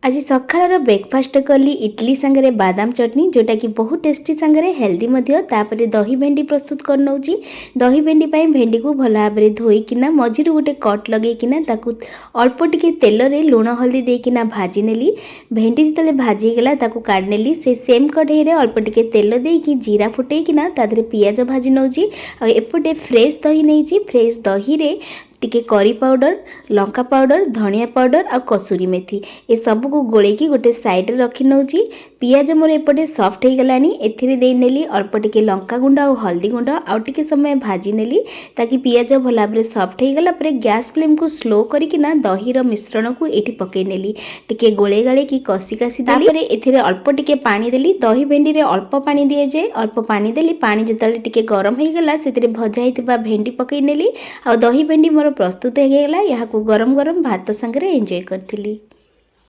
आज सकाळर ब्रेकफास्ट कली इडली सांगे बादाम चटनी जोटा कि बहुत टेस्टी सांगे हेल्दी तापर दही भेंडी प्रस्तुत कर नौची। दही भेंडी भेंडी को भल भाव में धोईकिना मझी गोटे कट लगेकिना ताकू अल्प टिके तेल रे लुण हल्दी देकिना भाजी नेली। भेंडी जिते भाजीगला ताकू काढ़ नेली। से सेम कढ़ई रे अल्प टिके तेल देकी जीरा फुटेकिना तादरे पियाज भाजी नौची। आ एपटे फ्रेश दही नहीं, फ्रेश दही रे टिके करी पाउडर, लंका पाउडर, धनिया पाउडर आ कसूरी मेथी ए सब को गोलेकी गोटे साइड रे रखी नौची। पियाज मोर एपटे सॉफ्ट हो गलानी। एथिरे दे नेली अल्प टिके लंका गुंड आ हल्दी गुंड आ टिके समय भाजी नेली ताकि पियाज भल भाव में सॉफ्ट हो गला परे गैस फ्लेम को स्लो करिकिना दहीर मिश्रण को एठी पकई नेली। टिके गोले गाले की कसी कासी देली। तापरे एथिरे अल्प टिके पानी देली। दही भेंडी रे अल्प पानी दिए जाए। अल्प पानी देली। पानी जतले टिके गरम हो गला सेतिरे भजा हितबा भेंडी पकई नेली। आ दही भेंडी मोर प्रस्तुत हो गला। यहाँ को गरम गरम भात संगे एंजॉय करथिली।